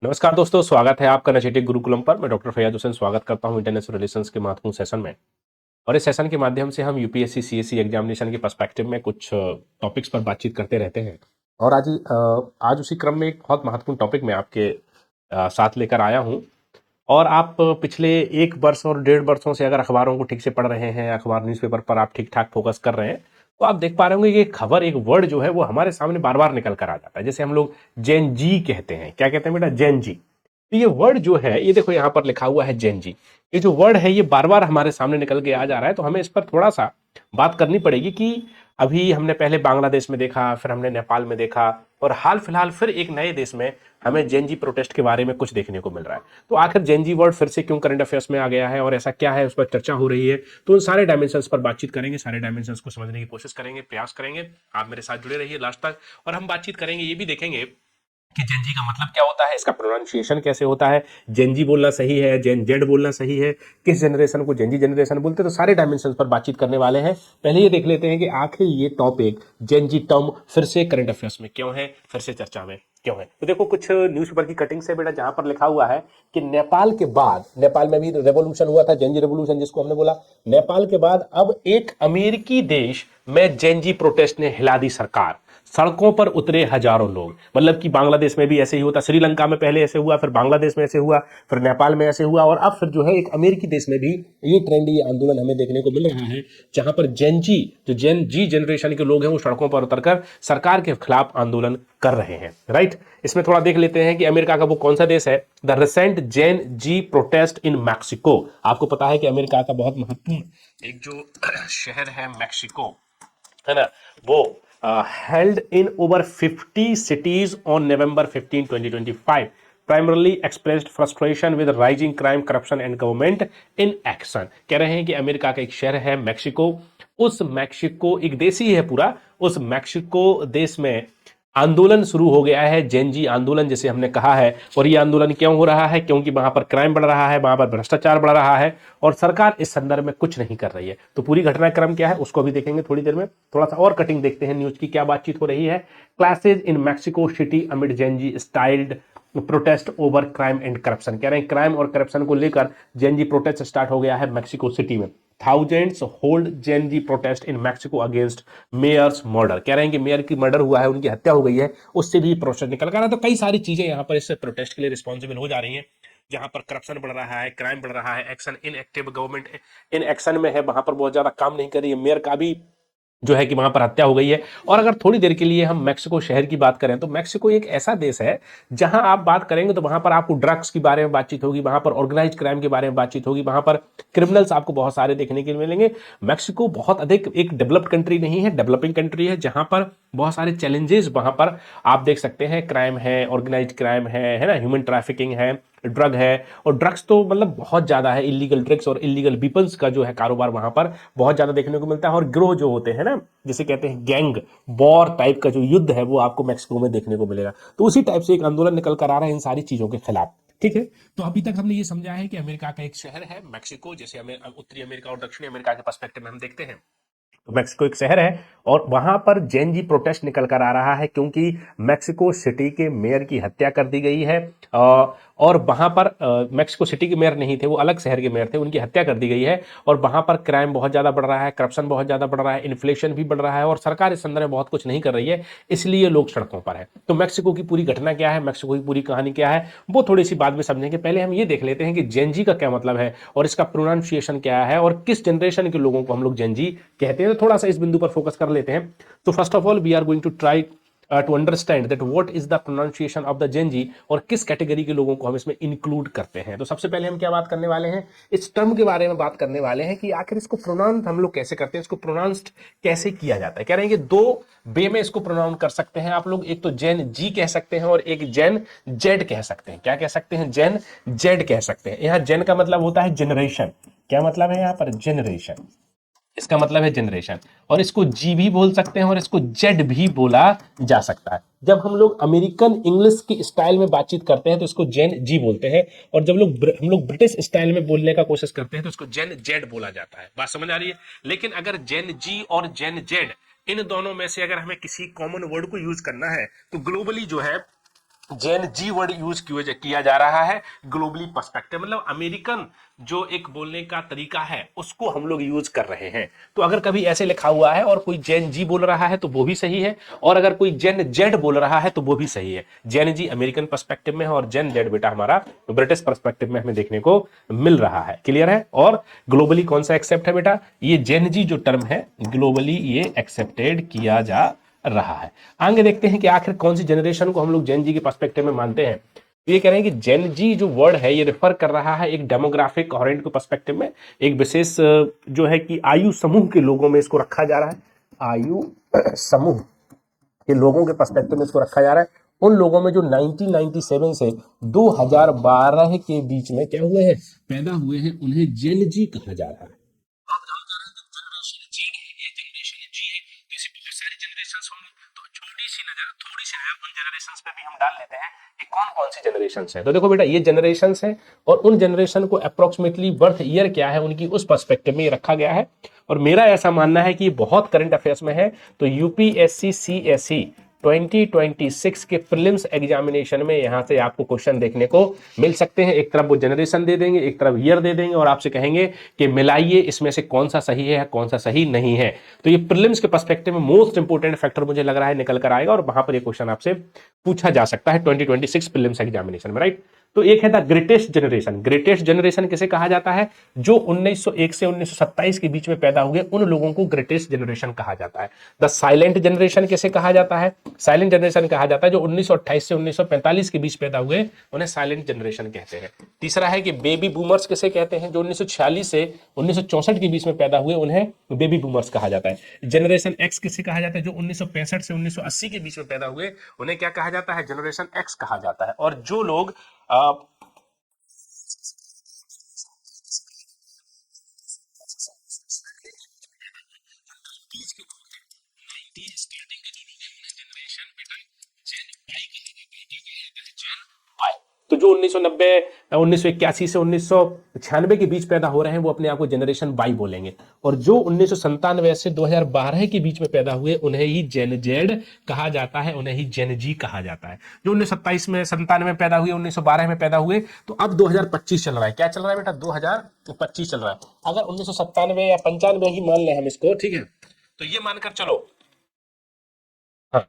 नमस्कार दोस्तों, स्वागत है आपका नशेटिक गुरुकुलम पर। मैं डॉक्टर फैयाज हुसैन स्वागत करता हूं इंटरनेशनल रिलेशंस के महत्वपूर्ण सेशन में। और इस सेशन के माध्यम से हम यूपीएससी सीएससी एग्जामिनेशन के पर्सपेक्टिव में कुछ टॉपिक्स पर बातचीत करते रहते हैं। और आज उसी क्रम में एक बहुत महत्वपूर्ण टॉपिक मैं आपके साथ लेकर आया हूं। और आप पिछले 1 वर्ष और 1.5 वर्षों से अगर अखबारों को ठीक से पढ़ रहे हैं, अखबार न्यूज़पेपर पर आप ठीक ठाक फोकस कर रहे हैं, तो आप देख पा रहे होंगे कि एक खबर, एक वर्ड जो है वो हमारे सामने बार बार निकल कर आ जाता है। जैसे हम लोग जेन जी कहते हैं। क्या कहते हैं बेटा? जेन जी। तो ये वर्ड जो है, ये देखो यहाँ पर लिखा हुआ है जेन जी। ये जो वर्ड है ये बार बार हमारे सामने निकल के आ जा रहा है, तो हमें इस पर थोड़ा सा बात करनी पड़ेगी कि अभी हमने पहले बांग्लादेश में देखा, फिर हमने नेपाल में देखा, और हाल फिलहाल फिर एक नए देश में हमें जेनजी प्रोटेस्ट के बारे में कुछ देखने को मिल रहा है। तो आखिर जेनजी वर्ड फिर से क्यों करंट अफेयर्स में आ गया है और ऐसा क्या है, उस पर चर्चा हो रही है। तो उन सारे डायमेंशंस पर बातचीत करेंगे, सारे डायमेंशंस को समझने की कोशिश करेंगे, प्रयास करेंगे। आप मेरे साथ जुड़े रहिए लास्ट तक। और हम बातचीत करेंगे, ये भी देखेंगे कि जेनजी का मतलब क्या होता है, इसका प्रोनाउंसिएशन कैसे होता है, जेनजी बोलना सही है, जेन जेड बोलना सही है, किस जनरेशन को जेनजी जनरेशन बोलते हैं। तो सारे डायमेंशंस पर बातचीत करने वाले हैं। पहले ये देख लेते हैं कि आखिर ये टॉपिक जेनजी टर्म फिर से करंट अफेयर्स में क्यों है, फिर से चर्चा में क्यों है। तो देखो कुछ न्यूज़पेपर की कटिंग से बेटा, जहां पर लिखा हुआ है कि नेपाल के बाद, नेपाल में भी रेवोल्यूशन हुआ था, जेनजी रेवोल्यूशन जिसको हमने बोला, नेपाल के बाद अब एक अमेरिकी देश में जेनजी प्रोटेस्ट ने हिला दी सरकार। सड़कों पर उतरे हजारों लोग। मतलब कि बांग्लादेश में भी ऐसे ही होता, श्रीलंका में पहले ऐसे हुआ, फिर बांग्लादेश में ऐसे हुआ, फिर नेपाल में ऐसे हुआ, और अब फिर जो है एक अमेरिकी देश में भी ये ट्रेंड, ये आंदोलन हमें देखने को मिल रहा है, जहां पर जेनजी, जो जेन जी जनरेशन के लोग हैं, वो सड़कों पर उतरकर सरकार के खिलाफ आंदोलन कर रहे हैं। राइट। इसमें थोड़ा देख लेते हैं कि अमेरिका का वो कौन सा देश है। The recent Gen Z protest in Mexico. आपको पता है कि अमेरिका का बहुत महत्वपूर्ण एक जो शहर है मैक्सिको, है ना, वो held in over 50 cities on November 15, 2025, primarily expressed frustration with rising crime, corruption and government inaction। कह रहे हैं कि अमेरिका का एक शहर है मैक्सिको, उस मैक्सिको, एक देश ही है पूरा, उस मैक्सिको देश में आंदोलन शुरू हो गया है, जेनजी आंदोलन जिसे हमने कहा है। और ये आंदोलन क्यों हो रहा है? क्योंकि वहां पर क्राइम बढ़ रहा है, वहां पर भ्रष्टाचार बढ़ रहा है, और सरकार इस संदर्भ में कुछ नहीं कर रही है। तो पूरी घटनाक्रम क्या है उसको भी देखेंगे थोड़ी देर में। थोड़ा सा और कटिंग देखते हैं न्यूज की, क्या बातचीत हो रही है। Classes in Mexico city amid Gen Z styled protest over crime and corruption. कह रहे हैं क्राइम और करप्शन को लेकर जेनजी प्रोटेस्ट स्टार्ट हो गया है मैक्सिको सिटी में। Thousands hold Gen Z protest in Mexico against mayor's murder. कह रहे हैं कि मेयर की मर्डर हुआ है, उनकी हत्या हो गई है, उससे भी प्रोटेस्ट निकल कर रहा है। तो कई सारी चीजें यहाँ पर इस प्रोटेस्ट के लिए रिस्पॉन्सिबल हो जा रही हैं। जहां पर करप्शन बढ़ रहा है, क्राइम बढ़ रहा है, action in active, government in action में है, वहां पर बहुत ज्यादा काम नहीं कर रही है, मेयर का भी जो है कि वहां पर हत्या हो गई है। और अगर थोड़ी देर के लिए हम मैक्सिको शहर की बात करें, तो मैक्सिको एक ऐसा देश है जहां आप बात करेंगे तो वहां पर आपको ड्रग्स के बारे में बातचीत होगी, वहां पर ऑर्गेनाइज क्राइम के बारे में बातचीत होगी, वहां पर क्रिमिनल्स आपको बहुत सारे देखने के लिए मिलेंगे। मैक्सिको बहुत अधिक एक डेवलप्ड कंट्री नहीं है, डेवलपिंग कंट्री है, जहां पर बहुत सारे चैलेंजेस वहां पर आप देख सकते हैं। क्राइम है, ऑर्गेनाइज क्राइम है ना, ह्यूमन ट्रैफिकिंग है, ड्रग है। और ड्रग्स तो मतलब बहुत ज्यादा है, इलीगल ड्रग्स और इलीगल वेपन्स का जो है कारोबार वहां पर बहुत ज्यादा देखने को मिलता है। और गिरोह जो होते हैं ना, जिसे कहते हैं गैंग वॉर टाइप का जो युद्ध है, वो आपको मैक्सिको में देखने को मिलेगा। तो उसी टाइप से एक आंदोलन निकल कर आ रहा है इन सारी चीजों के खिलाफ। ठीक है। तो अभी तक हमने ये समझा है कि अमेरिका का एक शहर है मैक्सिको, जैसे उत्तरी अमेरिका और दक्षिणी अमेरिका के पर्सपेक्टिव में हम देखते हैं, तो मैक्सिको एक शहर है और वहां पर जेनजी प्रोटेस्ट निकल कर आ रहा है, क्योंकि मैक्सिको सिटी के मेयर की हत्या कर दी गई है। और वहां पर मैक्सिको सिटी के मेयर नहीं थे, वो अलग शहर के मेयर थे, उनकी हत्या कर दी गई है। और वहां पर क्राइम बहुत ज्यादा बढ़ रहा है, करप्शन बहुत ज्यादा बढ़ रहा है, इन्फ्लेशन भी बढ़ रहा है, और सरकार इस संदर्भ में बहुत कुछ नहीं कर रही है, इसलिए लोग सड़कों पर है। तो मैक्सिको की पूरी घटना क्या है, मैक्सिको की पूरी कहानी क्या है, वो थोड़ी सी बाद में समझेंगे। पहले हम ये देख लेते हैं कि जेनजी का क्या मतलब है और इसका प्रोनाउंसिएशन क्या है और किस जनरेशन के लोगों को हम लोग जेनजी कहते हैं। तो थोड़ा सा इस बिंदु पर फोकस कर लेते हैं। तो first of all we are going to try to understand that what is the pronunciation of the Gen Z, और किस कैटेगरी के लोगों को हम इसमें इंक्लूड करते हैं। तो सबसे पहले हम क्या बात करने वाले हैं, इस टर्म के बारे में बात करने वाले हैं कि आखिर इसको प्रोनाउंस हम लोग कैसे करते हैं, इसको प्रोनाउंस्ड कैसे किया जाता है। कह रहे हैं कि दो वे में इसको प्रोनाउंस कर सकते हैं आप लोग, एक तो जेन जी कह सकते हैं और एक जेन जेड कह सकते हैं। क्या कह सकते हैं? जेन जेड कह सकते हैं। यहां जेन का मतलब होता है जनरेशन। क्या मतलब है यहां पर? जनरेशन। इसका मतलब है जनरेशन। और इसको जी भी बोल सकते हैं और इसको जेड भी बोला जा सकता है। जब हम लोग अमेरिकन इंग्लिश की स्टाइल में बातचीत करते हैं तो इसको जेन जी बोलते हैं, और जब हम लोग ब्रिटिश स्टाइल में बोलने का कोशिश करते हैं तो इसको जेन जेड बोला जाता है। बात समझ आ रही है? लेकिन अगर जेन जी और जेन जेड इन दोनों में से अगर हमें किसी कॉमन वर्ड को यूज करना है, तो ग्लोबली जो है जेन जी वर्ड यूज किया जा रहा है ग्लोबली पर्सपेक्टिव, मतलब अमेरिकन जो एक बोलने का तरीका है उसको हम लोग यूज कर रहे हैं। तो अगर कभी ऐसे लिखा हुआ है और कोई जेन जी बोल रहा है तो वो भी सही है, और अगर कोई जेन जेड बोल रहा है तो वो भी सही है। जेन जी अमेरिकन पर्सपेक्टिव में है और जेन जेड बेटा हमारा ब्रिटिश पर्सपेक्टिव में हमें देखने को मिल रहा है। क्लियर है? और ग्लोबली कौन सा एक्सेप्ट है बेटा? ये जेन जी जो टर्म है ग्लोबली ये एक्सेप्टेड किया जा रहा है। आगे देखते हैं कि आखिर कौन सी जनरेशन को हम लोग जेन जी के पर्सपेक्टिव में मानते हैं। तो ये कह रहे हैं कि जेन जी जो वर्ड है ये रेफर कर रहा है एक डेमोग्राफिक हॉरेंट के पर्सपेक्टिव में, एक विशेष जो है कि आयु समूह के लोगों में इसको रखा जा रहा है। आयु समूह के लोगों के पर्सपेक्टिव में इसको रखा जा रहा है। उन लोगों में जो 1997 से 2012 के बीच में क्या हुए हैं, पैदा हुए हैं, उन्हें जेन जी कहा जा रहा है। कौन कौन सी जनरेशन है? तो देखो बेटा ये जनरेशन है और उन जनरेशन को अप्रोक्सीमेटली बर्थ ईयर क्या है उनकी उस पर्सपेक्टिव में रखा गया है। और मेरा ऐसा मानना है कि ये बहुत करंट अफेयर्स में है। तो यूपीएससी सीएसई 2026 के प्रीलिम्स एग्जामिनेशन में यहां से आपको क्वेश्चन देखने को मिल सकते हैं। एक तरफ वो जनरेशन दे देंगे, एक तरफ ईयर दे देंगे और आपसे कहेंगे कि मिलाइए इसमें से कौन सा सही है कौन सा सही नहीं है। तो ये प्रीलिम्स के पर्सपेक्टिव में मोस्ट इंपोर्टेंट फैक्टर मुझे लग रहा है निकल कर आएगा और वहां पर ये क्वेश्चन आपसे पूछा जा सकता है 2026 प्रीलिम्स एग्जामिनेशन में, राइट। तो एक है the greatest generation. Greatest generation किसे कहा जाता है? जो 1901 से 1927 के बीच में पैदा हुए उन लोगों को ग्रेटेस्ट जनरेशन कहा जाता है। द साइलेंट जनरेशन किसे कहा जाता है? साइलेंट जनरेशन कहा जाता है जो 1928 से 1945 के बीच पैदा हुए उन्हें साइलेंट जनरेशन कहते हैं। तीसरा है कि बेबी बूमर्स किसे कहते हैं? जो 1946 से 1964 के बीच में पैदा हुए उन्हें बेबी बूमर्स कहा जाता है। जनरेशन एक्स किसे कहा जाता है? जो 1965 से 1980 के बीच में पैदा हुए उन्हें क्या कहा जाता है? जनरेशन एक्स कहा जाता है। और जो लोग तो जो 1990 1981 से 1996 के बीच पैदा हो रहे हैं वो अपने आप को जनरेशन वाई बोलेंगे। और जो 1997 से 2012 के बीच में पैदा हुए उन्हें ही जेन जेड कहा जाता है, उन्हें ही जेन जी कहा जाता है। जो 1927 में 97 में पैदा हुए 1912 में पैदा हुए तो अब 2025 चल रहा है। क्या चल रहा है बेटा? 2025 चल रहा है। अगर 1997 या 95 ही मान लें हम इसको, ठीक है, तो ये मानकर चलो, हाँ,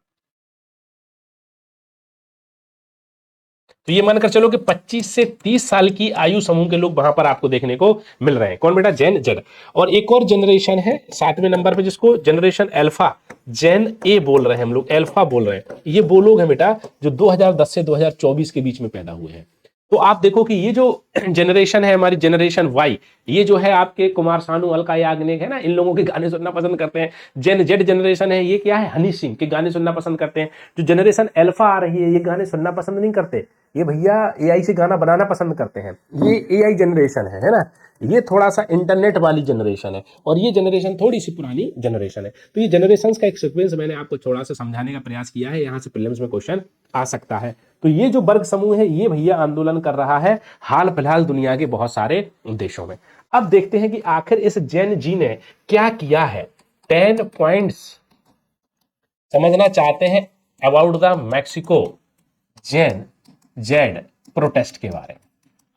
तो ये मानकर चलो कि 25 से 30 साल की आयु समूह के लोग वहां पर आपको देखने को मिल रहे हैं। कौन बेटा? जेन जेड। और एक और जनरेशन है 7वें नंबर पे जिसको जनरेशन अल्फा, जेन ए बोल रहे हैं हम लोग, अल्फा बोल रहे हैं। ये वो लोग हैं बेटा जो 2010 से 2024 के बीच में पैदा हुए हैं। तो आप देखो कि ये जो जनरेशन है हमारी जनरेशन वाई, ये जो है आपके कुमार सानू, अलका याग्निक है ना, इन लोगों के गाने सुनना पसंद करते हैं। जेन जेड जनरेशन है ये क्या है? हनी सिंह के गाने सुनना पसंद करते हैं। जो जनरेशन अल्फा आ रही है ये गाने सुनना पसंद नहीं करते, ये भैया एआई से गाना बनाना पसंद करते हैं। ये एआई जनरेशन है ना, ये थोड़ा सा इंटरनेट वाली जनरेशन है और ये जनरेशन थोड़ी सी पुरानी जनरेशन है। तो ये जनरेशंस का एक सीक्वेंस मैंने आपको थोड़ा सा समझाने का प्रयास किया है, यहां से प्रीलिम्स में क्वेश्चन आ सकता है। तो ये जो वर्ग समूह है ये भैया आंदोलन कर रहा है हाल फिलहाल दुनिया के बहुत सारे देशों में। अब देखते हैं कि आखिर इस जेन जी ने क्या किया है। 10 पॉइंट्स समझना चाहते हैं about the Mexico Gen Z protest के बारे में।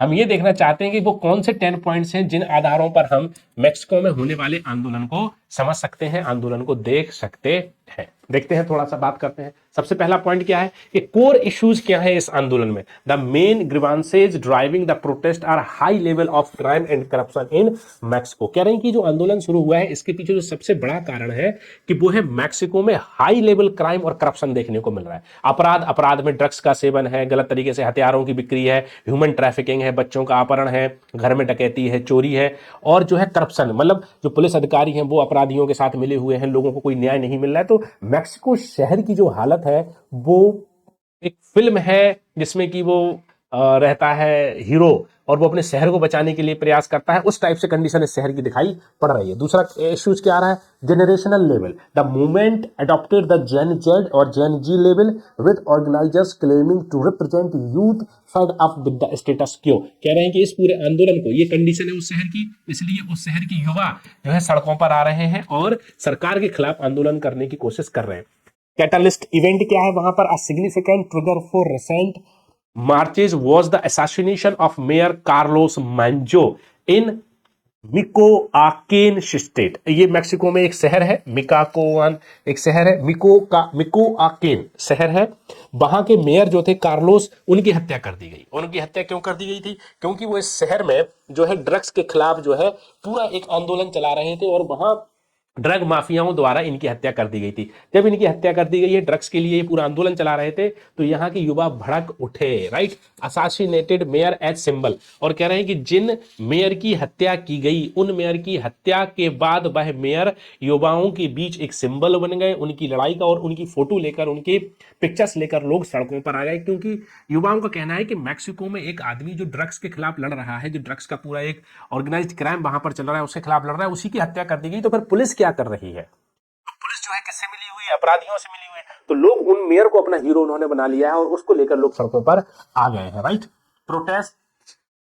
हम ये देखना चाहते हैं कि वो कौन से 10 पॉइंट्स हैं जिन आधारों पर हम मैक्सिको में होने वाले आंदोलन को समझ सकते हैं, आंदोलन को देख सकते हैं। देखते हैं, थोड़ा सा बात करते हैं। सबसे पहला पॉइंट क्या है कि कोर इश्यूज क्या है इस आंदोलन में? The main grievances driving the protest are high level of crime and corruption in Mexico. कह रहे हैं कि जो आंदोलन शुरू हुआ है इसके पीछे जो सबसे बड़ा कारण है कि वो है मैक्सिको में हाई लेवल क्राइम और करप्शन देखने को मिल रहा है। अपराध में ड्रग्स का सेवन है, गलत तरीके से हथियारों की बिक्री है, ह्यूमन ट्रैफिकिंग है, बच्चों का अपहरण है, घर में डकैती है, चोरी है, और जो है करप्शन, मतलब जो पुलिस अधिकारी हैं वो अपराधियों के साथ मिले हुए हैं, लोगों को कोई न्याय नहीं मिल रहा है। तो मैक्सिको शहर की जो हालत है वो एक फिल्म है जिसमें कि वो रहता है हीरो और वो अपने शहर को बचाने के लिए प्रयास करता है, उस टाइप से कंडीशन इस शहर की दिखाई पड़ रही है। दूसरा इश्यूज क्या आ रहा है? Generational level. The movement adopted the Gen Z और Gen Z level with organisers claiming to represent youth fed up with the status quo. कह रहे हैं कि इस पूरे आंदोलन को, ये कंडीशन है उस शहर की, इसलिए उस शहर के युवा जो है सड़कों पर आ रहे हैं और सरकार के खिलाफ आंदोलन करने की कोशिश कर रहे हैं। कैटलिस्ट इवेंट क्या है वहां पर? A significant trigger for recent marches was the assassination of mayor Carlos Manzo in Michoacan state. ये मेक्सिको में एक शहर है, मिकाकोआन एक शहर है, मिकोआकेन शहर है। वहां के मेयर जो थे कार्लोस, उनकी हत्या कर दी गई। उनकी हत्या क्यों कर दी गई थी? क्योंकि वो इस शहर में जो है ड्रग्स के खिलाफ जो है पूरा एक आंदोलन चला रहे थे और वहां ड्रग माफियाओं द्वारा इनकी हत्या कर दी गई थी। जब इनकी हत्या कर दी गई है, ड्रग्स के लिए ये पूरा आंदोलन चला रहे थे, तो यहाँ के युवा भड़क उठे, right. Assassinated mayor as symbol, और कह रहे हैं कि जिन मेयर की हत्या की गई, उन मेयर की हत्या के बाद वह मेयर युवाओं के बीच एक सिंबल बन गए उनकी लड़ाई का, और उनकी फोटो लेकर, उनकी पिक्चर्स लेकर लोग सड़कों पर आ गए। क्योंकि युवाओं का कहना है कि मैक्सिको में एक आदमी जो ड्रग्स के खिलाफ लड़ रहा है, जो ड्रग्स का पूरा एक ऑर्गेनाइज्ड क्राइम वहां पर चल रहा है, उसके खिलाफ लड़ रहा है, उसी की हत्या कर दी गई। तो फिर पुलिस क्या कर रही है? पुलिस जो है किससे मिली हुई है? अपराधियों से मिली हुई है। तो लोग उन मेयर को अपना हीरो उन्होंने बना लिया है और उसको लेकर लोग सड़कों पर आ गए हैं, right. Protest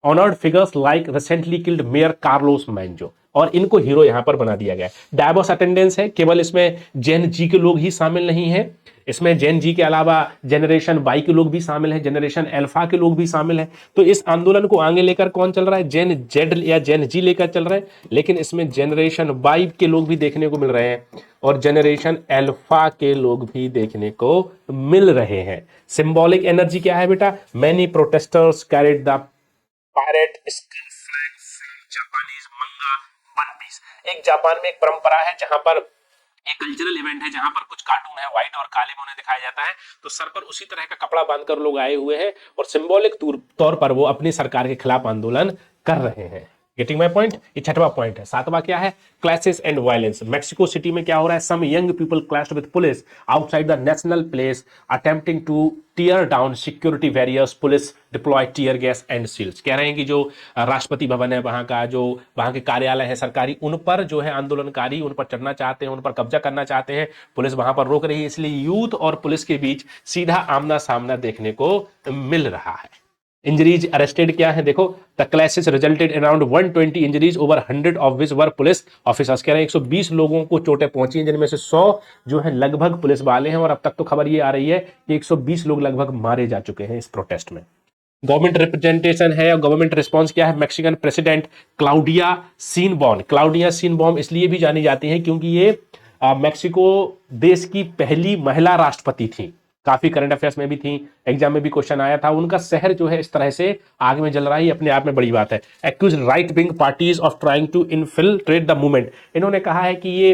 honoured figures like recently killed mayor Carlos Manzo, और इनको हीरो यहां पर बना दिया गया है। डाइवर्स अटेंडेंस है, केवल इसमें जेन जी के लोग ही शामिल नहीं है। इसमें जेन जी के अलावा जनरेशन वाई के लोग भी शामिल है, जनरेशन अल्फा के लोग भी शामिल है। तो इस आंदोलन को आगे लेकर कौन चल रहा है? जेन जेड या जेन जी लेकर चल रहे हैं, लेकिन इसमें जनरेशन वाई के लोग भी देखने को मिल रहे हैं और जनरेशन अल्फा के लोग भी देखने को मिल रहे हैं। सिंबॉलिक एनर्जी क्या है बेटा? Many protesters carried the pirate skin flag from Japanese मंगा वन पीस। एक जापान में एक परंपरा है जहां पर एक कल्चरल इवेंट है जहां पर कुछ कार्टून है व्हाइट और काले में उन्हें दिखाया जाता है, तो सर पर उसी तरह का कपड़ा बांधकर लोग आए हुए हैं और सिंबॉलिक तौर पर वो अपनी सरकार के खिलाफ आंदोलन कर रहे हैं। Getting my point? ये छठवां पॉइंट है। सातवां क्या है? Clashes and violence. Mexico City में क्या हो रहा है? Some young people clashed with police outside the national place attempting to tear down security barriers, police deploy tear gas and seals. कह रहे हैं कि जो राष्ट्रपति भवन है वहां का, जो वहां के कार्यालय है सरकारी, उन पर जो है आंदोलनकारी उन पर चढ़ना चाहते हैं, उन पर कब्जा करना चाहते हैं, पुलिस वहां पर रोक रही है। इसलिए यूथ और पुलिस के बीच सीधा आमना सामना देखने को मिल रहा है। इंजरीज अरेस्टेड क्या है? देखो, the clashes resulted around 120 injuries over 100 of which were police officers. कह रहे हैं 120 लोगों को चोटें पहुंची हैं, जिनमें से 100 जो है लगभग पुलिस वाले हैं, और अब तक तो खबर ये आ रही है कि 120 लोग लगभग मारे जा चुके हैं इस प्रोटेस्ट में। गवर्नमेंट रिप्रेजेंटेशन है और गवर्नमेंट रिस्पांस क्या है? Mexican president Claudia Sheinbaum. Claudia Sheinbaum इसलिए भी जानी जाती है क्योंकि ये मैक्सिको देश की पहली महिला राष्ट्रपति थी। काफी करंट अफेयर्स में भी थी, एग्जाम में भी क्वेश्चन आया था। उनका शहर जो है इस तरह से आग में जल रहा है, अपने आप में बड़ी बात है। Accuse right wing parties of trying to infiltrate the movement. इन्होंने कहा है कि ये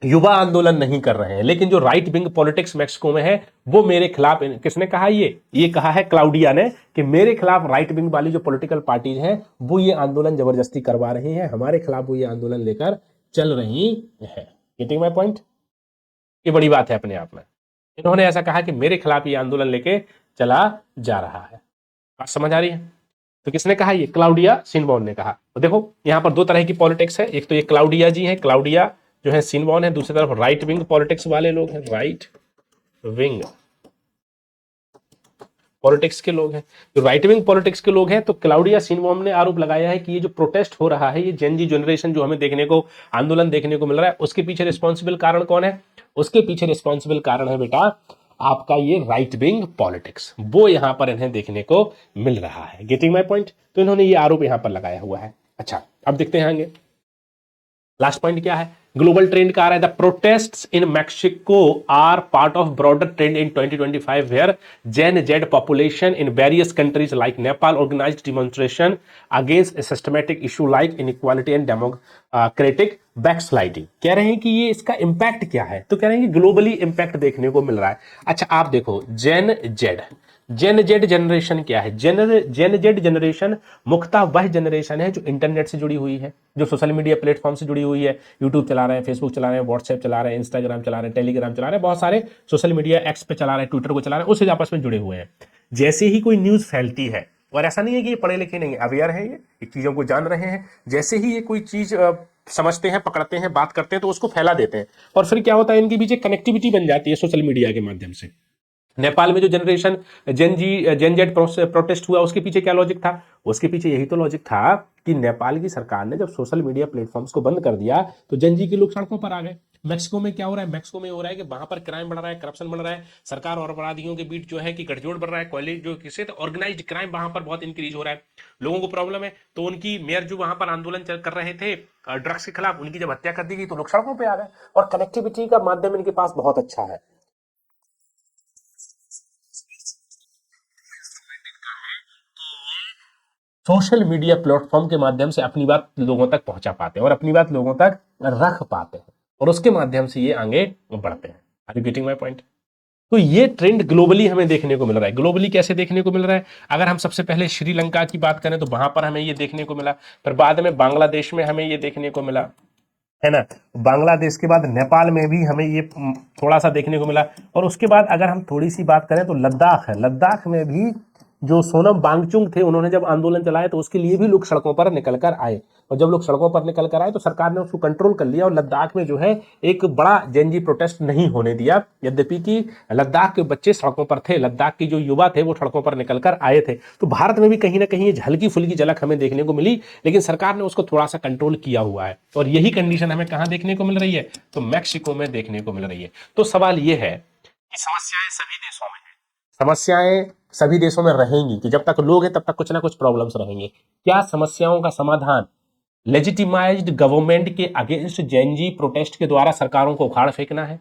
युवा आंदोलन नहीं कर रहे हैं, लेकिन जो राइट विंग पॉलिटिक्स मैक्सिको में है वो मेरे खिलाफ। किसने कहा? ये कहा है क्लाउडिया ने कि मेरे खिलाफ राइट विंग वाली जो पॉलिटिकल पार्टीज हैं वो ये आंदोलन जबरदस्ती करवा रही हैं, हमारे खिलाफ वो ये आंदोलन लेकर चल रही है। Getting my point? ये बड़ी बात है अपने आप में। इन्होंने ऐसा कहा कि मेरे खिलाफ ये आंदोलन लेके चला जा रहा है। बात समझ आ रही है? तो किसने कहा? ये क्लाउडिया सीनबॉन ने कहा। तो देखो यहां पर दो तरह की पॉलिटिक्स है, एक तो ये क्लाउडिया जी है, क्लाउडिया जो है सीनबॉन है, दूसरी तरफ राइट विंग पॉलिटिक्स वाले लोग हैं, राइट विंग पॉलिटिक्स के लोग हैं। जो राइट विंग पॉलिटिक्स के लोग हैं, तो क्लाउडिया सीनबॉन ने आरोप लगाया है कि ये जो प्रोटेस्ट हो रहा है, ये जेन जी जनरेशन जो हमें देखने को आंदोलन देखने को मिल रहा है, उसके पीछे रिस्पॉन्सिबल कारण कौन है? उसके पीछे रिस्पॉन्सिबल कारण है बेटा आपका ये राइट विंग पॉलिटिक्स, वो यहां पर इन्हें देखने को मिल रहा है। Getting my point? तो इन्होंने ये आरोप यहां पर लगाया हुआ है। अच्छा, अब देखते हैं आगे लास्ट पॉइंट क्या है। ग्लोबल ट्रेंड का आ रहा है, the protests in Mexico are part of broader trend in 2025 where Gen Z population in various countries like Nepal organised demonstration against systematic issue like inequality and democratic backsliding. कह रहे हैं कि ये इसका इंपैक्ट क्या है? तो कह रहे हैं कि ग्लोबली इंपैक्ट देखने को मिल रहा है। अच्छा, आप देखो जेन जेड जनरेशन क्या है? जेन जेड जनरेशन मुख्यतः वह जनरेशन है जो इंटरनेट से जुड़ी हुई है, जो सोशल मीडिया प्लेटफॉर्म से जुड़ी हुई है, यूट्यूब चला रहे हैं, फेसबुक चला रहे हैं, व्हाट्सएप चला रहे हैं, इंस्टाग्राम चला रहे हैं, टेलीग्राम चला रहे हैं, बहुत सारे सोशल मीडिया एक्स पे चला रहे हैं, ट्विटर को चला रहे हैं, उससे आपस में जुड़े हुए हैं। जैसे ही कोई न्यूज फैलती है, और ऐसा नहीं है कि ये पढ़े लिखे नहीं है, अवेयर है, ये चीजों को जान रहे हैं, जैसे ही ये कोई चीज समझते हैं, पकड़ते हैं, बात करते हैं, तो उसको फैला देते हैं, और फिर क्या होता है, इनके बीच एक कनेक्टिविटी बन जाती है सोशल मीडिया के माध्यम से। नेपाल में जो जनरेशन जेन जेड प्रोटेस्ट हुआ, उसके पीछे क्या लॉजिक था? उसके पीछे यही तो लॉजिक था कि नेपाल की सरकार ने जब सोशल मीडिया प्लेटफॉर्म्स को बंद कर दिया तो जेन जी के लोग सड़कों पर आ गए। मैक्सिको में क्या हो रहा है? मैक्सिको में हो रहा है कि वहां पर क्राइम बढ़ रहा है, करप्शन बढ़ रहा है, सरकार और अपराधियों के बीच जो है कि गठजोड़ बढ़ रहा है, कॉलेज जो किसे तो ऑर्गेनाइज्ड क्राइम वहां पर बहुत इंक्रीज हो रहा है, लोगों को प्रॉब्लम है। तो उनकी मेयर जो वहां पर आंदोलन कर रहे थे ड्रग्स के खिलाफ, उनकी जब हत्या कर दी गई तो लोग सड़कों पे आ गए। और कनेक्टिविटी का माध्यम इनके पास बहुत अच्छा है। सोशल मीडिया प्लेटफॉर्म के माध्यम से अपनी बात लोगों तक पहुंचा पाते हैं और अपनी बात लोगों तक रख पाते हैं, और उसके माध्यम से ये आगे बढ़ते हैं। Are you getting my point? तो ये ट्रेंड ग्लोबली हमें देखने को मिल रहा है। ग्लोबली कैसे देखने को मिल रहा है? अगर हम सबसे पहले श्रीलंका की बात करें तो वहां पर हमें ये देखने को मिला, फिर बाद में बांग्लादेश में हमें ये देखने को मिला, है ना। बांग्लादेश के बाद नेपाल में भी हमें ये थोड़ा सा देखने को मिला। और उसके बाद अगर हम थोड़ी सी बात करें तो लद्दाख है, लद्दाख में भी जो सोनम वांगचुक थे उन्होंने जब आंदोलन चलाया तो उसके लिए भी लोग सड़कों पर निकल कर आए, और जब लोग सड़कों पर निकल कर आए तो सरकार ने उसको कंट्रोल कर लिया और लद्दाख में जो है एक बड़ा जेनजी प्रोटेस्ट नहीं होने दिया। यद्यपि कि लद्दाख के बच्चे सड़कों पर थे, लद्दाख के जो युवा थे वो सड़कों पर निकल कर आए थे। तो भारत में भी कहीं ना कहीं हल्की फुल्की झलक हमें देखने को मिली, लेकिन सरकार ने उसको थोड़ा सा कंट्रोल किया हुआ है। और यही कंडीशन हमें कहां देखने को मिल रही है? तो मैक्सिको में देखने को मिल रही है। तो सवाल यह है कि समस्याएं सभी देशों में है, समस्याएं सभी देशों में रहेंगी कि जब तक लोग हैं तब तक कुछ ना कुछ प्रॉब्लम्स रहेंगे। क्या समस्याओं का समाधान लेजिटिमाइज्ड गवर्नमेंट के अगेंस्ट जेनजी प्रोटेस्ट के द्वारा सरकारों को उखाड़ फेंकना है?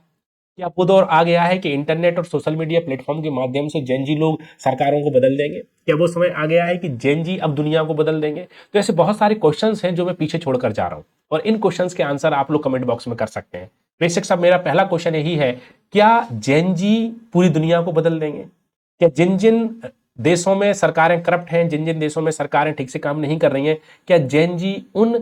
क्या वो दौर आ गया है कि इंटरनेट और सोशल मीडिया प्लेटफॉर्म के माध्यम से जेनजी लोग सरकारों को बदल देंगे? क्या वो समय आ गया है कि जेनजी अब दुनिया को बदल देंगे? तो ऐसे बहुत सारे क्वेश्चंस हैं जो मैं पीछे छोड़कर जा रहा हूं, और इन क्वेश्चंस के आंसर आप लोग कमेंट बॉक्स में कर सकते हैं। बेसिक सब मेरा पहला क्वेश्चन यही है, क्या जेनजी पूरी दुनिया को बदल देंगे? क्या जिन जिन देशों में सरकारें करप्ट हैं, जिन जिन देशों में सरकारें ठीक से काम नहीं कर रही हैं, क्या जेनजी उन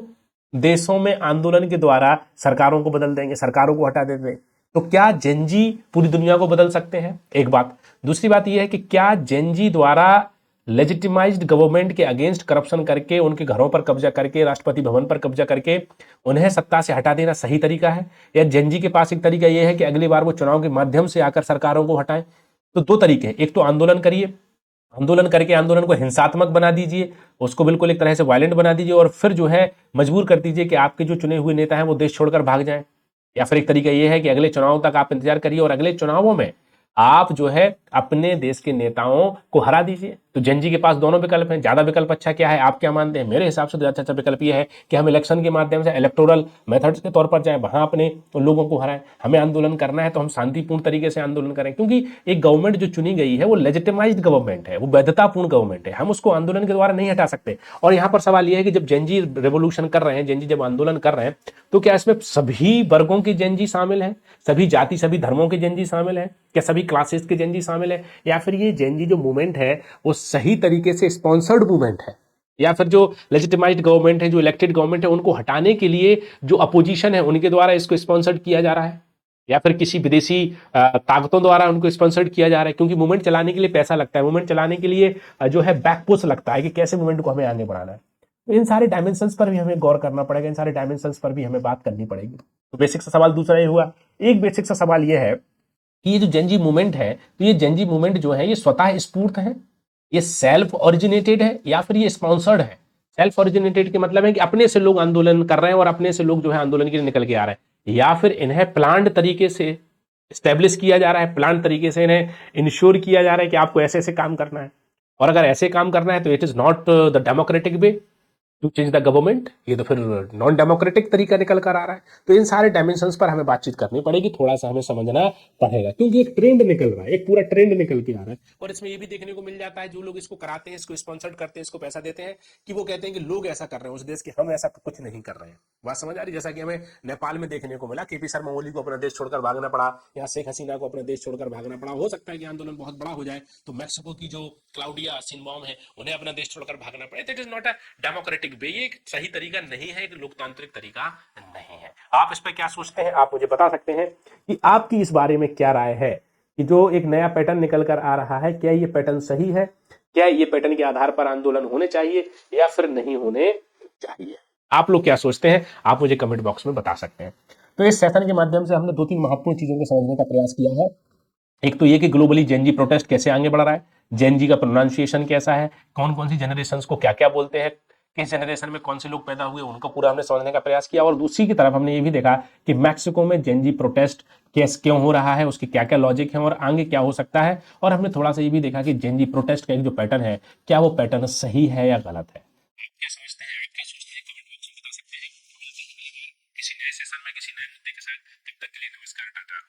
देशों में आंदोलन के द्वारा सरकारों को बदल देंगे, सरकारों को हटा देंगे? तो क्या जेनजी पूरी दुनिया को बदल सकते हैं? एक बात। दूसरी बात यह है कि क्या जेनजी द्वारा लेजिटिमाइज्ड गवर्नमेंट के अगेंस्ट करप्शन करके, उनके घरों पर कब्जा करके, राष्ट्रपति भवन पर कब्जा करके उन्हें सत्ता से हटा देना सही तरीका है? या जेनजी के पास एक तरीका यह है कि अगली बार वो चुनाव के माध्यम से आकर सरकारों को हटाएं? तो दो तरीके हैं, एक तो आंदोलन करिए, आंदोलन करके आंदोलन को हिंसात्मक बना दीजिए, उसको बिल्कुल एक तरह से वायलेंट बना दीजिए, और फिर जो है मजबूर कर दीजिए कि आपके जो चुने हुए नेता हैं वो देश छोड़कर भाग जाएं। या फिर एक तरीका यह है कि अगले चुनाव तक आप इंतजार करिए और अगले चुनावों में आप जो है अपने देश के नेताओं को हरा दीजिए। तो जेनजी के पास दोनों विकल्प हैं। ज्यादा विकल्प अच्छा क्या है, आप क्या मानते हैं? मेरे हिसाब से ज्यादा अच्छा विकल्प यह है कि हम इलेक्शन के माध्यम से इलेक्टोरल मेथड्स के तौर पर जाएं, वहां अपने लोगों को हराएं। हमें आंदोलन करना है तो हम शांतिपूर्ण तरीके से आंदोलन करें, क्योंकि एक गवर्नमेंट जो चुनी गई है वो लेजिटिमाइज्ड गवर्नमेंट है, वो वैधतापूर्ण गवर्नमेंट है, हम उसको आंदोलन के द्वारा नहीं हटा सकते। और यहां पर सवाल यह है कि जब जेनजी रेवोल्यूशन कर रहे हैं, जेनजी जब आंदोलन कर रहे हैं, तो क्या इसमें सभी वर्गों के जेनजी शामिल हैं, सभी जाति सभी धर्मों के जेनजी शामिल हैं, क्या सभी क्लासेस के जेनजी शामिल है? या फिर ये जेनजी जो मूवमेंट है वो सही तरीके से स्पॉन्सर्ड मूवमेंट है? या फिर जो लेजिटिमाइज्ड गवर्नमेंट है, जो इलेक्टेड गवर्नमेंट है, उनको हटाने के लिए जो अपोजिशन है उनके द्वारा इसको स्पॉन्सर्ड किया जा रहा है? या फिर किसी विदेशी ताकतों द्वारा उनको स्पॉन्सर्ड किया जा रहा है? क्योंकि मूवमेंट चलाने के लिए पैसा लगता है, मूवमेंट चलाने के लिए जो है बैकपुश लगता है कि कैसे मूवमेंट को हमें आगे बढ़ाना है। तो इन सारे डायमेंशंस पर भी हमें गौर करना पड़ेगा, इन सारे डायमेंशंस पर भी हमें बात करनी पड़ेगी। तो बेसिक सा सवाल दूसरा ये हुआ। एक बेसिक सा सवाल ये है कि ये जो जेनजी मूवमेंट है, तो ये जेनजी मूवमेंट जो है ये स्वतः स्फूर्त है, ये सेल्फ ओरिजिनेटेड है, या फिर ये स्पॉन्सर्ड है? सेल्फ ओरिजिनेटेड के मतलब है कि अपने से लोग आंदोलन कर रहे हैं और अपने से लोग जो है आंदोलन के लिए निकल के आ रहे हैं, या फिर इन्हें प्लान्ड तरीके से स्टेब्लिश किया जा रहा है, प्लान तरीके से इन्हें इंश्योर किया जा रहा है कि आपको ऐसे ऐसे काम करना है, और अगर ऐसे काम करना है तो it is not the democratic way to change the government, ये तो फिर नॉन डेमोक्रेटिक तरीका निकल कर आ रहा है। तो इन सारे डायमेंशंस पर हमें बातचीत करनी पड़ेगी, थोड़ा सा हमें समझना पड़ेगा, क्योंकि एक ट्रेंड निकल रहा है, एक पूरा ट्रेंड निकल के आ रहा है। और इसमें ये भी देखने को मिल जाता है, जो लोग इसको कराते हैं, इसको स्पॉन्सर्ड करते हैं, इसको पैसा देते हैं, कि वो कहते हैं कि लोग ऐसा कर रहे हैं उस देश के, हम ऐसा कुछ नहीं कर रहे हैं। बात समझ आ रही? जैसा कि हमें नेपाल में देखने को मिला, केपी शर्मा ओली को अपना देश छोड़कर भागना पड़ा, या शेख हसीना को अपना देश छोड़कर भागना पड़ा। हो सकता है कि आंदोलन बहुत बड़ा हो जाए तो मैक्सिको की जो क्लाउडिया शिनबॉम है उन्हें अपना देश छोड़कर भागना पड़े। It is not a democratic वे, ये सही तरीका नहीं है, एक लोकतांत्रिक तरीका नहीं है। आप इस पर क्या सोचते हैं? आप मुझे बता सकते हैं कि आपकी इस बारे में क्या राय है, कि जो एक नया पैटर्न निकल कर आ रहा है, क्या ये पैटर्न सही है? क्या ये पैटर्न के आधार पर आंदोलन होने चाहिए या फिर नहीं होने चाहिए? आप लोग क्या सोचते हैं? आप मुझे कमेंट बॉक्स में बता सकते हैं। तो इस सेशन के माध्यम से हमने दो तीन महत्वपूर्ण चीजों को समझने का प्रयास किया है। एक तो ये कि ग्लोबली जेनजी प्रोटेस्ट कैसे आगे बढ़ रहा है, जेनजी का प्रोनाउंसिएशन कैसा है, कौन कौन सी जनरेशन को क्या क्या बोलते हैं, किस जनरेशन में कौन से लोग पैदा हुए उनको पूरा हमने समझने का प्रयास किया। और दूसरी की तरफ हमने ये भी देखा कि मैक्सिको में जेनजी प्रोटेस्ट केस क्यों हो रहा है, उसके क्या क्या लॉजिक है और आगे क्या हो सकता है। और हमने थोड़ा सा ये भी देखा कि जेनजी प्रोटेस्ट का एक जो पैटर्न है, क्या वो पैटर्न सही है या गलत है। क्या समझते हैं, आप क्या सोचते हैं, कमेंट बॉक्स में बता सकते हैं। किसी नए सेशन में किसी नए मुद्दे के साथ, तब तक के लिए नमस्कार, टाटा।